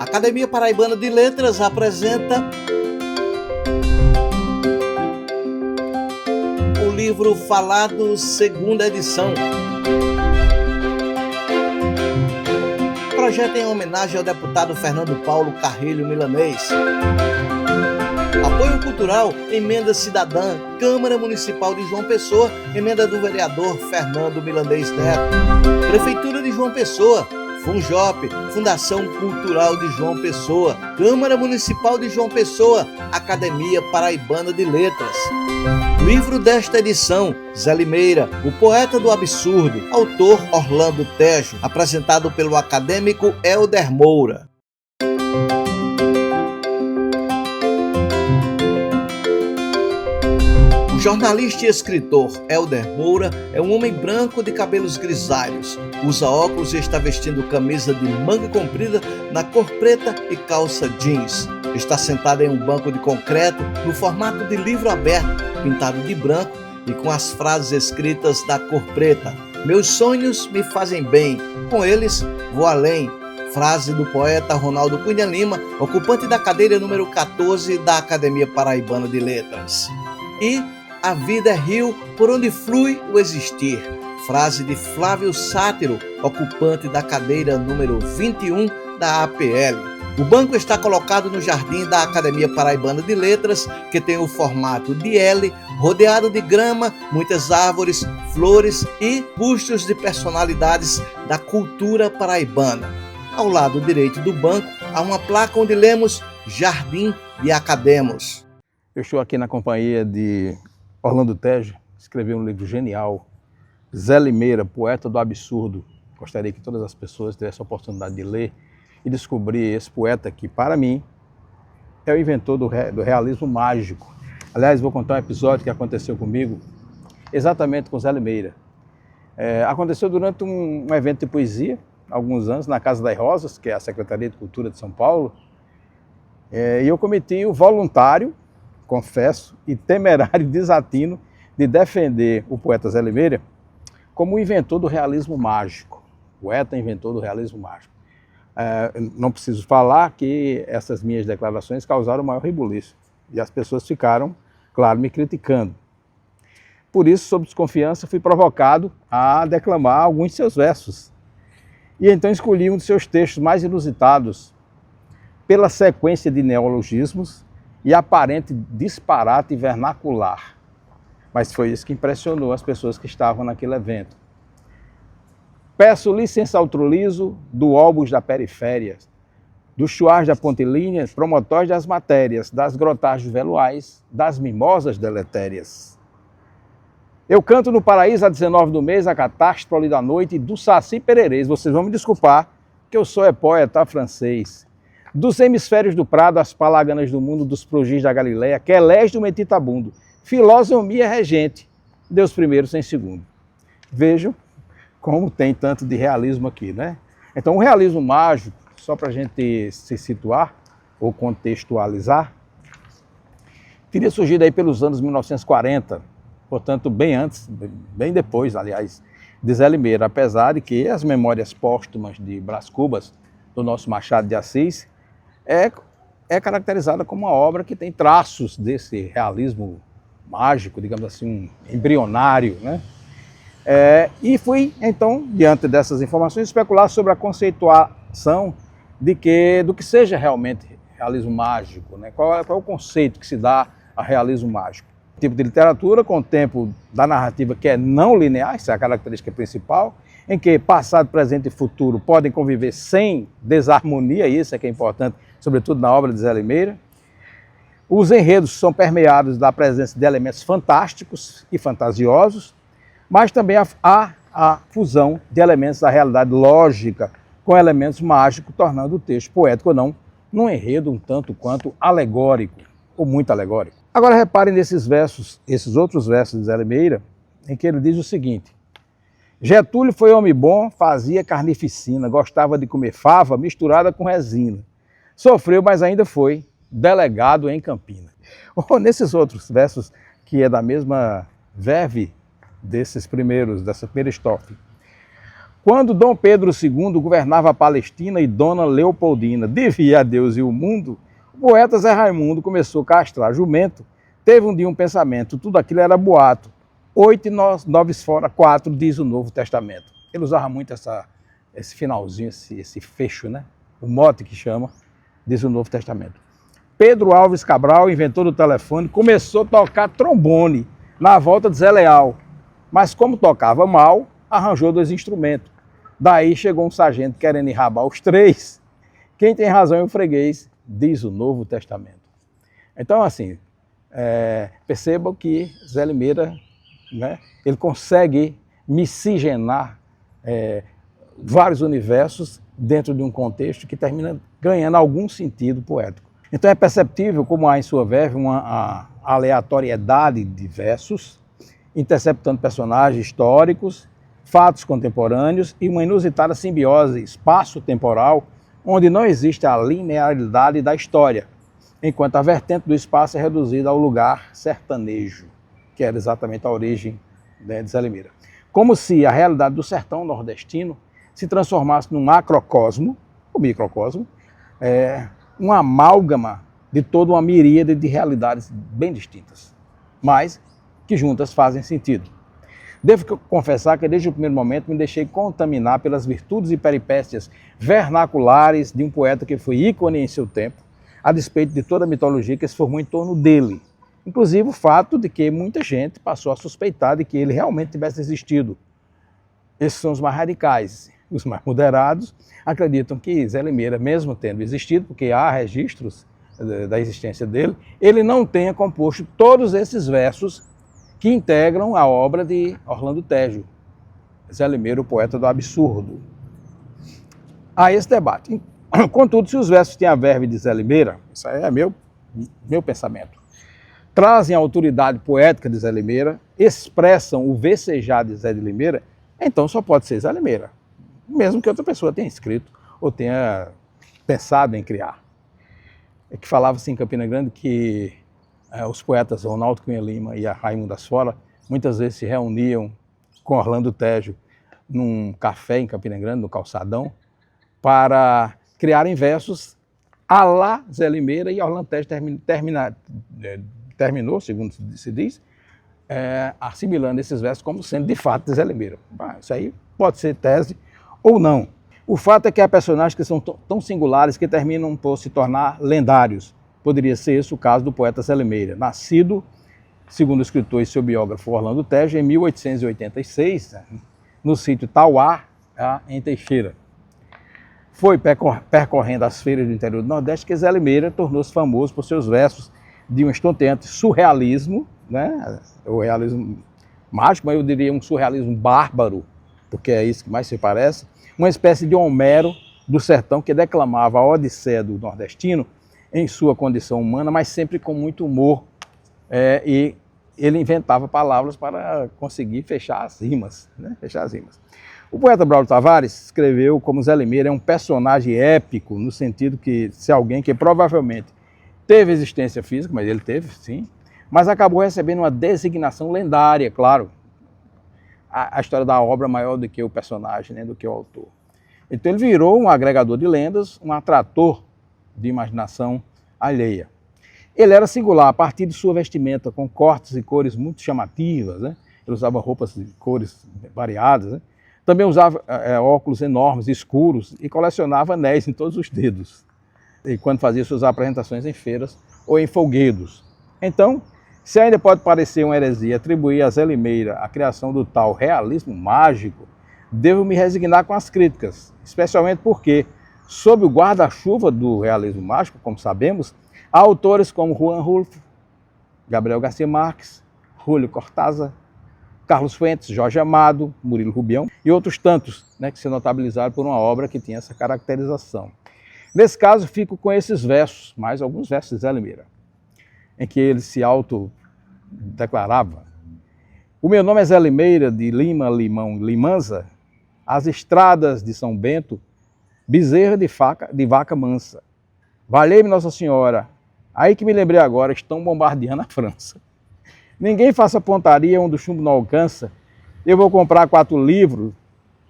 Academia Paraibana de Letras apresenta o livro Falado, segunda edição. Projeto em homenagem ao deputado Fernando Paulo Carrilho Milanês. Apoio cultural, emenda cidadã, Câmara Municipal de João Pessoa, emenda do vereador Fernando Milanês Neto. Prefeitura de João Pessoa, Funjop, Fundação Cultural de João Pessoa, Câmara Municipal de João Pessoa, Academia Paraibana de Letras. Livro desta edição, Zé Limeira, o poeta do absurdo, autor Orlando Tejo, apresentado pelo acadêmico Helder Moura. O jornalista e escritor Helder Moura é um homem branco de cabelos grisalhos, usa óculos e está vestindo camisa de manga comprida na cor preta e calça jeans. Está sentado em um banco de concreto no formato de livro aberto, pintado de branco e com as frases escritas da cor preta. Meus sonhos me fazem bem, com eles vou além. Frase do poeta Ronaldo Cunha Lima, ocupante da cadeira número 14 da Academia Paraibana de Letras. E a vida é rio por onde flui o existir. Frase de Flávio Sátiro, ocupante da cadeira número 21 da APL. O banco está colocado no jardim da Academia Paraibana de Letras, que tem o formato de L, rodeado de grama, muitas árvores, flores e bustos de personalidades da cultura paraibana. Ao lado direito do banco, há uma placa onde lemos Jardim de Academos. Eu estou aqui na companhia de Orlando Tejo, escreveu um livro genial, Zé Limeira, poeta do absurdo. Gostaria que todas as pessoas tivessem a oportunidade de ler e descobrir esse poeta que, para mim, é o inventor do realismo mágico. Aliás, vou contar um episódio que aconteceu comigo, exatamente com Zé Limeira. Aconteceu durante um evento de poesia, há alguns anos, na Casa das Rosas, que é a Secretaria de Cultura de São Paulo, e eu cometi o voluntário, confesso, e temerário desatino de defender o poeta Zé Limeira como o inventor do realismo mágico. Poeta inventor do realismo mágico. Não preciso falar que essas minhas declarações causaram o maior rebuliço. E as pessoas ficaram, claro, me criticando. Por isso, sob desconfiança, fui provocado a declamar alguns de seus versos. E então escolhi um de seus textos mais inusitados, pela sequência de neologismos e aparente disparate vernacular. Mas foi isso que impressionou as pessoas que estavam naquele evento. Peço licença ao trolizo do Olbos da Periféria, dos chuás da Pontilínea, promotores das matérias, das grotagens veluais, das mimosas deletérias. Eu canto no paraíso a 19 do mês, a catástrofe da noite, do Saci Pererês. Vocês vão me desculpar, que eu sou poeta francês. Dos hemisférios do prado, as palaganas do mundo, dos progis da Galileia, que elege do metitabundo, filosofia regente, Deus primeiro sem segundo. Vejam como tem tanto de realismo aqui, né? Então, o realismo mágico, só para a gente se situar ou contextualizar, teria surgido aí pelos anos 1940, portanto, bem antes, bem depois, aliás, de Zé Limeira, apesar de que as memórias póstumas de Brás Cubas, do nosso Machado de Assis, é caracterizada como uma obra que tem traços desse realismo mágico, digamos assim, um embrionário, né? E fui, então, diante dessas informações, especular sobre a conceituação do que seja realmente realismo mágico, né? Qual é o conceito que se dá a realismo mágico. Tipo de literatura com o tempo da narrativa que é não linear, essa é a característica principal, em que passado, presente e futuro podem conviver sem desarmonia, isso é que é importante, sobretudo na obra de Zé Limeira. Os enredos são permeados da presença de elementos fantásticos e fantasiosos, mas também há a fusão de elementos da realidade lógica com elementos mágicos, tornando o texto poético ou não, num enredo um tanto quanto alegórico, ou muito alegórico. Agora reparem nesses versos, esses outros versos de Zé Limeira, em que ele diz o seguinte: Getúlio foi homem bom, fazia carnificina, gostava de comer fava misturada com resina. Sofreu, mas ainda foi delegado em Campina. Ou nesses outros versos, que é da mesma verve dessa primeira estrofe. Quando Dom Pedro II governava a Palestina e Dona Leopoldina devia a Deus e o mundo, o poeta Zé Raimundo começou a castrar jumento. Teve um dia um pensamento, tudo aquilo era boato. 8 e 9 fora 4, diz o Novo Testamento. Ele usava muito esse finalzinho, esse fecho, né? O mote que chama, diz o Novo Testamento. Pedro Alves Cabral, inventor do telefone, começou a tocar trombone na volta de Zé Leal. Mas como tocava mal, arranjou 2 instrumentos. Daí chegou um sargento querendo enrabar os 3. Quem tem razão é o freguês, diz o Novo Testamento. Então, assim, percebam que Zé Limeira, né, ele consegue miscigenar vários universos dentro de um contexto que termina ganhando algum sentido poético. Então é perceptível como há em sua verve uma aleatoriedade de versos, interceptando personagens históricos, fatos contemporâneos e uma inusitada simbiose espaço-temporal, onde não existe a linearidade da história, enquanto a vertente do espaço é reduzida ao lugar sertanejo, que era exatamente a origem, né, de Zé Limeira. Como se a realidade do sertão nordestino se transformasse num macrocosmo, o microcosmo, uma amálgama de toda uma miríade de realidades bem distintas, mas que juntas fazem sentido. Devo confessar que desde o primeiro momento me deixei contaminar pelas virtudes e peripécias vernaculares de um poeta que foi ícone em seu tempo, a despeito de toda a mitologia que se formou em torno dele. Inclusive o fato de que muita gente passou a suspeitar de que ele realmente tivesse existido. Esses são os mais radicais. Os mais moderados acreditam que Zé Limeira, mesmo tendo existido, porque há registros da existência dele, ele não tenha composto todos esses versos que integram a obra de Orlando Tejo, Zé Limeira, o poeta do absurdo. Há esse debate. Contudo, se os versos têm a verve de Zé Limeira, isso aí é meu pensamento, trazem a autoridade poética de Zé Limeira, expressam o vecejar de Zé de Limeira, então só pode ser Zé Limeira, mesmo que outra pessoa tenha escrito ou tenha pensado em criar. É que falava-se em Campina Grande que os poetas Ronaldo Cunha Lima e Raimundo Asfola muitas vezes se reuniam com Orlando Tejo num café em Campina Grande, no Calçadão, para criarem versos à la Zé Limeira, e Orlando Tejo terminou, segundo se diz, assimilando esses versos como sendo de fato de Zé Limeira. Isso aí pode ser tese ou não. O fato é que há personagens que são tão singulares que terminam por se tornar lendários. Poderia ser esse o caso do poeta Zé Limeira, nascido, segundo o escritor e seu biógrafo Orlando Tejo, em 1886, no sítio Tauá, em Teixeira. Foi percorrendo as feiras do interior do Nordeste que Zé Limeira tornou-se famoso por seus versos de um estonteante surrealismo, né? O realismo mágico, mas eu diria um surrealismo bárbaro, porque é isso que mais se parece, uma espécie de Homero do sertão que declamava a Odisseia do nordestino em sua condição humana, mas sempre com muito humor, e ele inventava palavras para conseguir fechar as rimas, né? Fechar as rimas. O poeta Braulio Tavares escreveu como Zé Limeira é um personagem épico, no sentido que se alguém que provavelmente teve existência física, mas ele teve, sim, mas acabou recebendo uma designação lendária, claro. A história da obra é maior do que o personagem, né, do que o autor. Então ele virou um agregador de lendas, um atrator de imaginação alheia. Ele era singular a partir de sua vestimenta, com cortes e cores muito chamativas, né? Ele usava roupas de cores variadas, né? Também usava óculos enormes, escuros, e colecionava anéis em todos os dedos, e quando fazia suas apresentações em feiras ou em folguedos. Então, se ainda pode parecer uma heresia atribuir a Zé Limeira a criação do tal realismo mágico, devo me resignar com as críticas, especialmente porque, sob o guarda-chuva do realismo mágico, como sabemos, há autores como Juan Rulfo, Gabriel Garcia Marques, Júlio Cortázar, Carlos Fuentes, Jorge Amado, Murilo Rubião e outros tantos, né, que se notabilizaram por uma obra que tinha essa caracterização. Nesse caso, fico com esses versos, mais alguns versos de Zé Limeira, em que ele se autodeclarava: o meu nome é Zé Limeira, de Lima, Limão, Limanza, as estradas de São Bento, bezerra de vaca mansa. Valei-me Nossa Senhora, aí que me lembrei agora, estão bombardeando a França. Ninguém faça pontaria onde o chumbo não alcança. Eu vou comprar 4 livros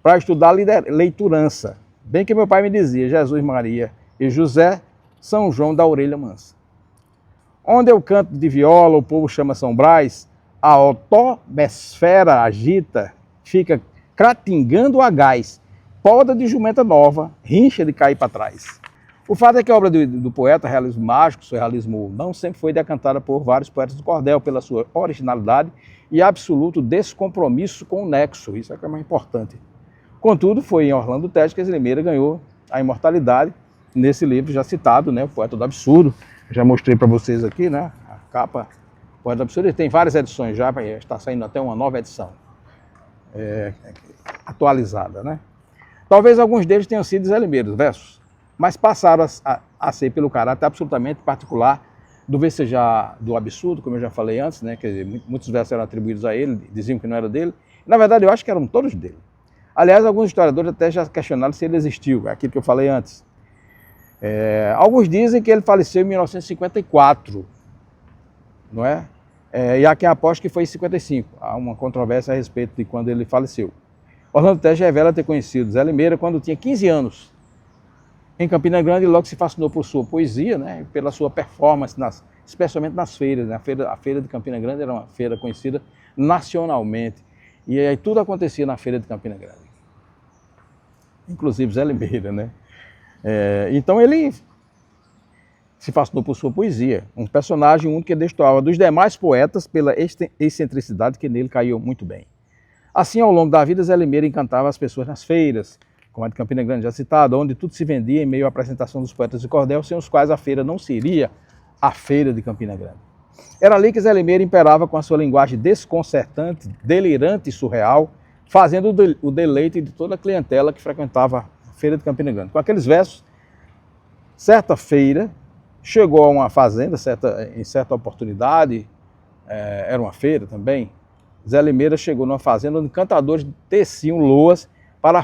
para estudar leiturança. Bem que meu pai me dizia, Jesus, Maria e José, São João da Orelha Mansa. Onde eu canto de viola, o povo chama São Brás, a otobesfera agita, fica cratingando a gás, poda de jumenta nova, rincha de cair para trás. O fato é que a obra do poeta, realismo mágico, surrealismo não, sempre foi decantada por vários poetas do cordel, pela sua originalidade e absoluto descompromisso com o nexo, isso é o que é mais importante. Contudo, foi em Orlando Tejo que Limeira ganhou a imortalidade, nesse livro já citado, né, o Poeta do Absurdo. Já mostrei para vocês aqui, né, a capa do Poeta do Absurdo. Ele tem várias edições já, está saindo até uma nova edição, atualizada, né. Talvez alguns deles tenham sido Zé Limeira, versos, mas passaram a ser pelo caráter absolutamente particular do Versejar do Absurdo, como eu já falei antes, né, quer dizer, muitos versos eram atribuídos a ele, diziam que não era dele. Na verdade, eu acho que eram todos dele. Aliás, alguns historiadores até já questionaram se ele existiu, é aquilo que eu falei antes. Alguns dizem que ele faleceu em 1954, não é? E há quem aposte que foi em 55. Há uma controvérsia a respeito de quando ele faleceu. Orlando Tejo revela ter conhecido Zé Limeira quando tinha 15 anos, em Campina Grande, e logo se fascinou por sua poesia, né, e pela sua performance, especialmente nas feiras. Né? A feira de Campina Grande era uma feira conhecida nacionalmente, e aí tudo acontecia na feira de Campina Grande. Inclusive Zé Limeira, né? Então ele se fascinou por sua poesia, um personagem único que destoava dos demais poetas pela excentricidade que nele caiu muito bem. Assim, ao longo da vida, Zé Limeira encantava as pessoas nas feiras, como a de Campina Grande já citado, onde tudo se vendia em meio à apresentação dos poetas de cordel, sem os quais a feira não seria a feira de Campina Grande. Era ali que Zé Limeira imperava com a sua linguagem desconcertante, delirante e surreal, fazendo o deleite de toda a clientela que frequentava a feira de Campina Grande. Com aqueles versos, certa feira, chegou a uma fazenda, em certa oportunidade, era uma feira também, Zé Limeira chegou numa fazenda onde cantadores teciam loas para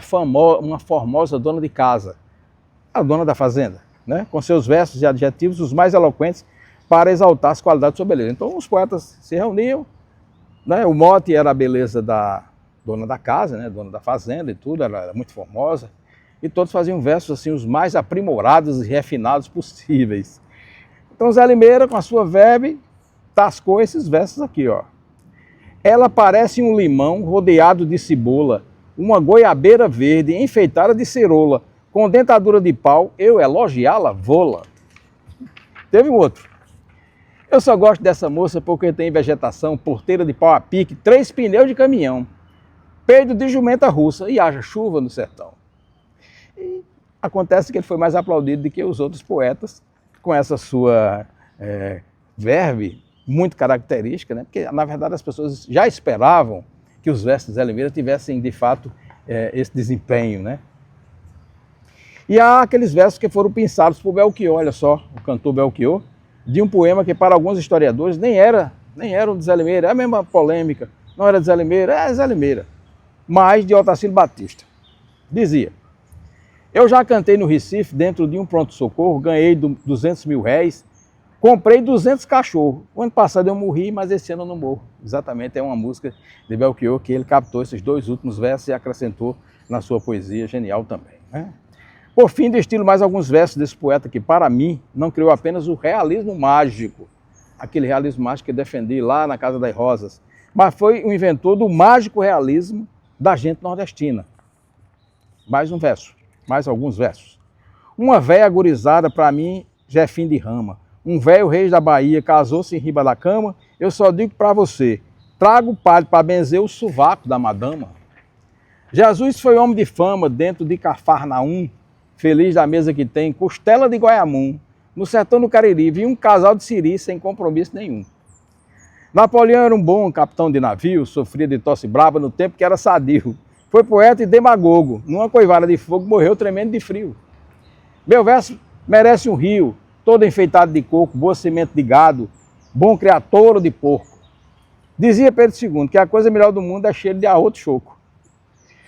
uma formosa dona de casa, a dona da fazenda, né? Com seus versos e adjetivos os mais eloquentes para exaltar as qualidades de sua beleza. Então os poetas se reuniam, né? O mote era a beleza da dona da casa, né, dona da fazenda e tudo, ela era muito formosa, e todos faziam versos assim, os mais aprimorados e refinados possíveis. Então Zé Limeira, com a sua verve, tascou esses versos aqui, ó. Ela parece um limão rodeado de cebola, uma goiabeira verde enfeitada de cerola, com dentadura de pau, eu elogiá-la vou-la. Teve um outro. Eu só gosto dessa moça porque tem vegetação, porteira de pau a pique, 3 pneus de caminhão, peido de jumenta russa e haja chuva no sertão. E acontece que ele foi mais aplaudido do que os outros poetas, com essa sua verve muito característica, né? Porque, na verdade, as pessoas já esperavam que os versos de Zé Limeira tivessem, de fato, esse desempenho, né? E há aqueles versos que foram pensados por Belchior, olha só, o cantor Belchior, de um poema que, para alguns historiadores, nem era de Zé Limeira, é a mesma polêmica, não era de Zé Limeira, é Zé Limeira, mas de Otacílio Batista. Dizia: eu já cantei no Recife, dentro de um pronto-socorro, ganhei 200 mil réis, comprei 200 cachorros. O ano passado eu morri, mas esse ano eu não morro. Exatamente, é uma música de Belchior que ele captou esses 2 últimos versos e acrescentou na sua poesia genial também, né? Por fim, destilo mais alguns versos desse poeta que, para mim, não criou apenas o realismo mágico, aquele realismo mágico que eu defendi lá na Casa das Rosas, mas foi o inventor do mágico realismo da gente nordestina. Mais um verso, mais alguns versos. Uma véia gurizada, para mim, já é fim de rama. Um velho rei da Bahia casou-se em riba da cama, eu só digo para você, traga o palho para benzer o sovaco da madama. Jesus foi homem de fama dentro de Cafarnaum, feliz da mesa que tem, costela de goiamum, no sertão do Cariri, vi um casal de siri sem compromisso nenhum. Napoleão era um bom capitão de navio, sofria de tosse braba no tempo que era sadio. Foi poeta e demagogo, numa coivara de fogo morreu tremendo de frio. Meu verso merece um rio, todo enfeitado de coco, boa semente de gado, bom criatório de porco. Dizia Pedro II que a coisa melhor do mundo é cheiro de arroto choco.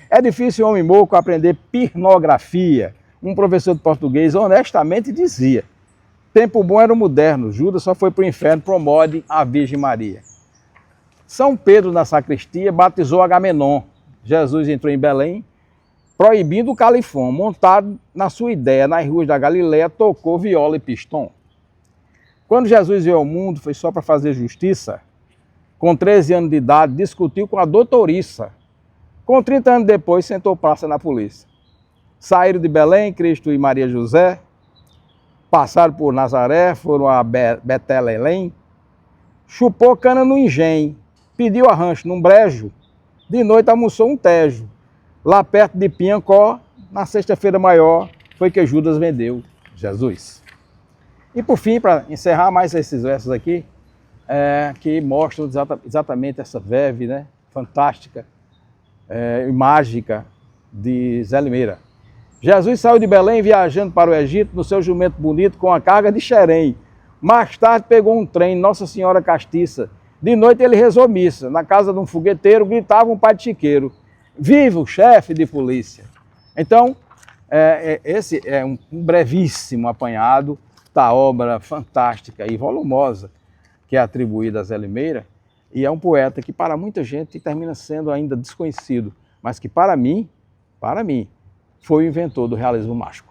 É difícil o homem moco aprender pirnografia. Um professor de português honestamente dizia: tempo bom era o moderno, Judas só foi para o inferno pro mode a Virgem Maria. São Pedro, na sacristia, batizou Agamenon. Jesus entrou em Belém proibindo o califão, montado na sua ideia nas ruas da Galileia, tocou viola e pistão. Quando Jesus veio ao mundo, foi só para fazer justiça. Com 13 anos de idade, discutiu com a doutoriça. Com 30 anos depois, sentou praça na polícia. Saíram de Belém, Cristo e Maria José, passaram por Nazaré, foram a Betelém, chupou cana no engenho, pediu arranjo num brejo, de noite almoçou um tejo. Lá perto de Piancó, na sexta-feira maior, foi que Judas vendeu Jesus. E por fim, para encerrar mais esses versos aqui, que mostram exatamente essa verve, né, fantástica e mágica de Zé Limeira. Jesus saiu de Belém viajando para o Egito no seu jumento bonito com a carga de xerém. Mais tarde pegou um trem, Nossa Senhora Castiça. De noite ele rezou missa. Na casa de um fogueteiro gritava um pai de chiqueiro: viva o chefe de polícia! Então, esse é um brevíssimo apanhado da obra fantástica e volumosa que é atribuída a Zé Limeira, e é um poeta que para muita gente termina sendo ainda desconhecido, mas que para mim, foi o inventor do realismo mágico.